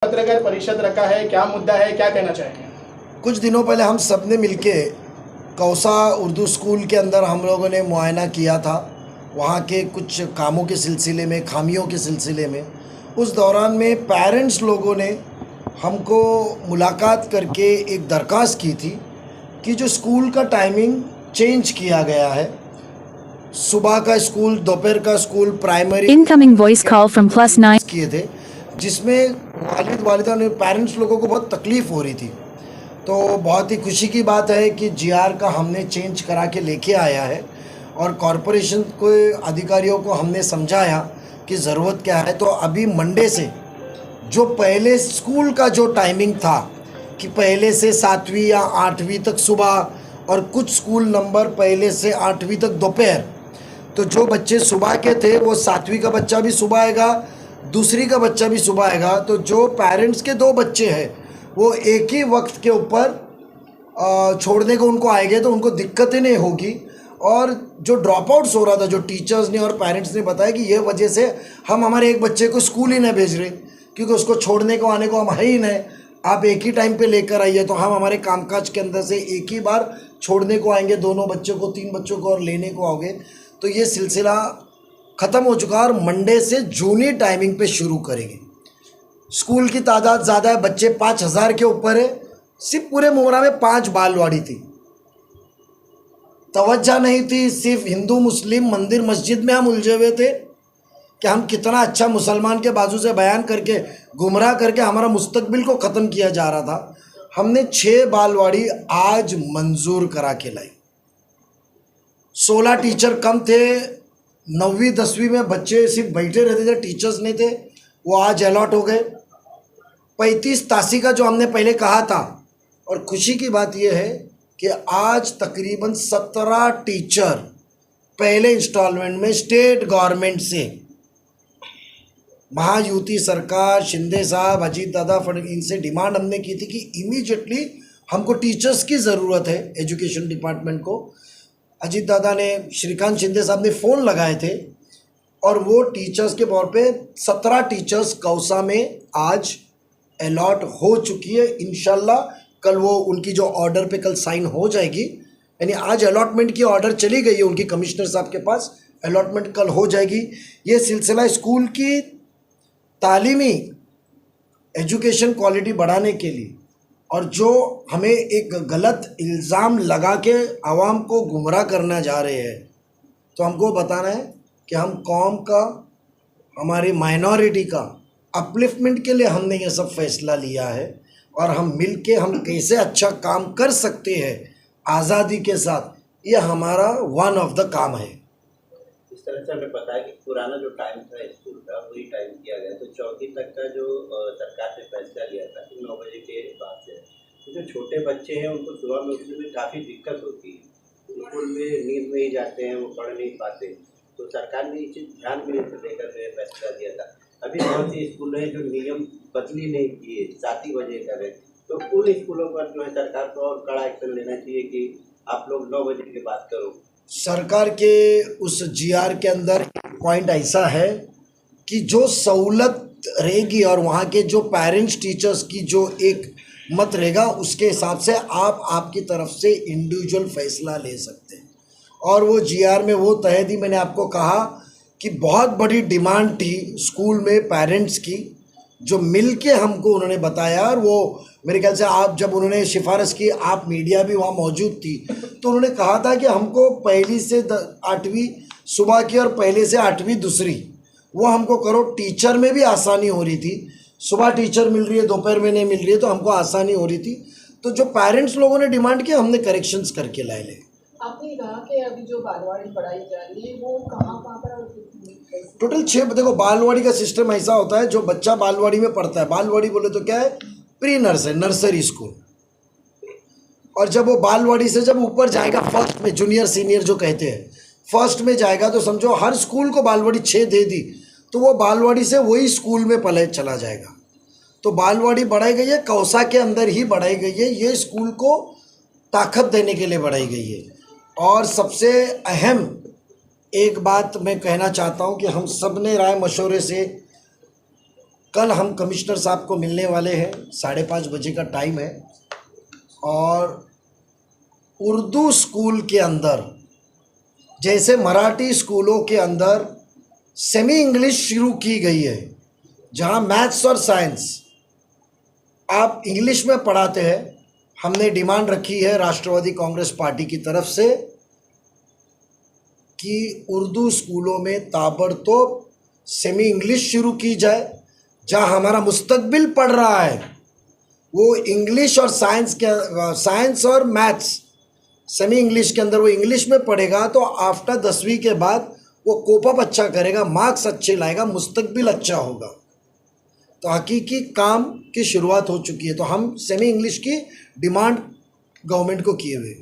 पत्रकार परिषद रखा है, क्या मुद्दा है, क्या कहना चाहेंगे? कुछ दिनों पहले हम सब ने मिलके कौसा उर्दू स्कूल के अंदर हम लोगों ने मुआयना किया था, वहाँ के कुछ कामों के सिलसिले में, खामियों के सिलसिले में। उस दौरान में पेरेंट्स लोगों ने हमको मुलाकात करके एक दरख्वास्त की थी कि जो स्कूल का टाइमिंग चेंज किया गया है, सुबह का स्कूल, दोपहर का school, primary incoming voice call from +9 किए थे, जिसमें वालिद वालिदा ने पेरेंट्स लोगों को बहुत तकलीफ़ हो रही थी। तो बहुत ही खुशी की बात है कि जीआर का हमने चेंज करा के लेके आया है और कॉरपोरेशन के अधिकारियों को हमने समझाया कि ज़रूरत क्या है। तो अभी मंडे से जो पहले स्कूल का जो टाइमिंग था कि पहले से 7वीं या 8वीं तक सुबह और कुछ स्कूल नंबर पहले से 8वीं तक दोपहर, तो जो बच्चे सुबह के थे वो 7वीं का बच्चा भी सुबह आएगा, दूसरी का बच्चा भी सुबह आएगा। तो जो पेरेंट्स के 2 बच्चे हैं वो एक ही वक्त के ऊपर छोड़ने को उनको आएंगे, तो उनको दिक्कतें नहीं होगी। और जो ड्रॉप आउट्स हो रहा था, जो टीचर्स ने और पेरेंट्स ने बताया कि ये वजह से हम हमारे एक बच्चे को स्कूल ही नहीं भेज रहे, क्योंकि उसको छोड़ने को आने को हम है ही नहीं, आप एक ही टाइम पे लेकर आइए। तो हम हमारे कामकाज के अंदर से एक ही बार छोड़ने को आएंगे, दोनों बच्चों को, 3 बच्चों को और लेने को आओगे। तो ये सिलसिला ख़त्म हो चुका और मंडे से जूनी टाइमिंग पे शुरू करेंगे। स्कूल की तादाद ज़्यादा है, बच्चे 5000 के ऊपर है। सिर्फ पूरे मोहरा में 5 बालवाड़ी थी, तवज्जो नहीं थी। सिर्फ हिंदू मुस्लिम मंदिर मस्जिद में हम उलझे हुए थे कि हम कितना अच्छा मुसलमान के बाजू से बयान करके गुमराह करके हमारा मुस्तकबिल को ख़त्म किया जा रहा था। हमने 6 बालवाड़ी आज मंजूर करा के लाई। 16 टीचर कम थे, 9वीं 10वीं में बच्चे सिर्फ बैठे रहते थे, टीचर्स नहीं थे, वो आज अलॉट हो गए। 35 तासी का जो हमने पहले कहा था, और खुशी की बात यह है कि आज तकरीबन 17 टीचर पहले इंस्टॉलमेंट में स्टेट गवर्नमेंट से, महायुति सरकार, शिंदे साहब, अजीत दादा, इनसे डिमांड हमने की थी कि इमीडिएटली हमको टीचर्स की ज़रूरत है एजुकेशन डिपार्टमेंट को। अजीत दादा ने, श्रीकांत शिंदे साहब ने फ़ोन लगाए थे और वो टीचर्स के तौर पे 17 टीचर्स कौसा में आज अलॉट हो चुकी है। इंशाल्लाह कल वो उनकी जो ऑर्डर पे कल साइन हो जाएगी, यानी आज अलॉटमेंट की ऑर्डर चली गई है उनकी कमिश्नर साहब के पास, अलॉटमेंट कल हो जाएगी। ये सिलसिला स्कूल की तालीमी एजुकेशन क्वालिटी बढ़ाने के लिए, और जो हमें एक गलत इल्ज़ाम लगा के आवाम को गुमराह करना जा रहे हैं, तो हमको बताना है कि हम कौम का, हमारी माइनॉरिटी का अपलिफ्टमेंट के लिए हमने ये सब फैसला लिया है। और हम मिल के हम कैसे अच्छा काम कर सकते हैं आज़ादी के साथ, ये हमारा वन ऑफ द काम है। इस तरह से हमें पता है कि पुराना जो टाइम था स्कूल का वही टाइम किया गया, तो 4वीं तक का जो सरकार ने फैसला लिया था कि 9 बजे के बाद से, तो जो छोटे बच्चे हैं उनको सुबह में उठने में काफ़ी दिक्कत होती है, स्कूल में नींद में ही जाते हैं, वो पढ़ नहीं पाते। तो सरकार ने ये चीज़ ध्यान में लेकर फैसला दिया था। अभी बहुत से स्कूल हैं जो नियम बदली नहीं किए, 7 ही बजे करें, तो उन स्कूलों पर जो है सरकार को और कड़ा एक्शन लेना चाहिए कि आप लोग 9 बजे के बाद करो। सरकार के उस जीआर के अंदर पॉइंट ऐसा है कि जो सहूलत रहेगी और वहाँ के जो पेरेंट्स टीचर्स की जो एक मत रहेगा, उसके हिसाब से आप आपकी तरफ से इंडिविजुअल फैसला ले सकते हैं। और वो जीआर में वो तय थी, मैंने आपको कहा कि बहुत बड़ी डिमांड थी स्कूल में पेरेंट्स की, जो मिल के हमको उन्होंने बताया। और वो मेरे ख्याल से आप जब उन्होंने सिफारिश की, आप मीडिया भी वहाँ मौजूद थी, तो उन्होंने कहा था कि हमको पहली से 8वीं सुबह की और पहले से 8वीं दूसरी, वो हमको करो। टीचर में भी आसानी हो रही थी, सुबह टीचर मिल रही है, दोपहर में नहीं मिल रही है, तो हमको आसानी हो रही थी। तो जो पेरेंट्स लोगों ने डिमांड किया, हमने करेक्शंस करके लाए ले। आपने कहा कि अभी जो बालवाड़ी पढ़ाई जा रही है वो कहाँ पर, टोटल 6। देखो, बालवाड़ी का सिस्टम ऐसा होता है, जो बच्चा बालवाड़ी में पढ़ता है, बालवाड़ी बोले तो क्या है, प्री नर्सरी, नर्सरी स्कूल। और जब वो बालवाड़ी से जब ऊपर जाएगा फर्स्ट में, जूनियर सीनियर जो कहते हैं, फर्स्ट में जाएगा, तो समझो हर स्कूल को बालवाड़ी 6 दे दी, तो वो बालवाड़ी से वही स्कूल में पले चला जाएगा। तो बालवाड़ी बढ़ाई गई है, कौसा के अंदर ही बढ़ाई गई है, ये स्कूल को ताकत देने के लिए बढ़ाई गई है। और सबसे अहम एक बात मैं कहना चाहता हूँ कि हम सब ने राय मशवरे से कल हम कमिश्नर साहब को मिलने वाले हैं, 5:30 बजे का टाइम है। और उर्दू स्कूल के अंदर जैसे मराठी स्कूलों के अंदर सेमी इंग्लिश शुरू की गई है, जहां मैथ्स और साइंस आप इंग्लिश में पढ़ाते हैं, हमने डिमांड रखी है राष्ट्रवादी कांग्रेस पार्टी की तरफ से कि उर्दू स्कूलों में ताबड़तोड़ सेमी इंग्लिश शुरू की जाए। जहां हमारा मुस्तकबिल पढ़ रहा है वो इंग्लिश और साइंस और मैथ्स सेमी इंग्लिश के अंदर वो इंग्लिश में पढ़ेगा, तो आफ्टर 10वीं के बाद वो कोपअप अच्छा करेगा, मार्क्स अच्छे लाएगा, मुस्तकबिल अच्छा होगा। तो हकीकी काम की शुरुआत हो चुकी है। तो हम सेमी इंग्लिश की डिमांड गवर्नमेंट को किए हुए।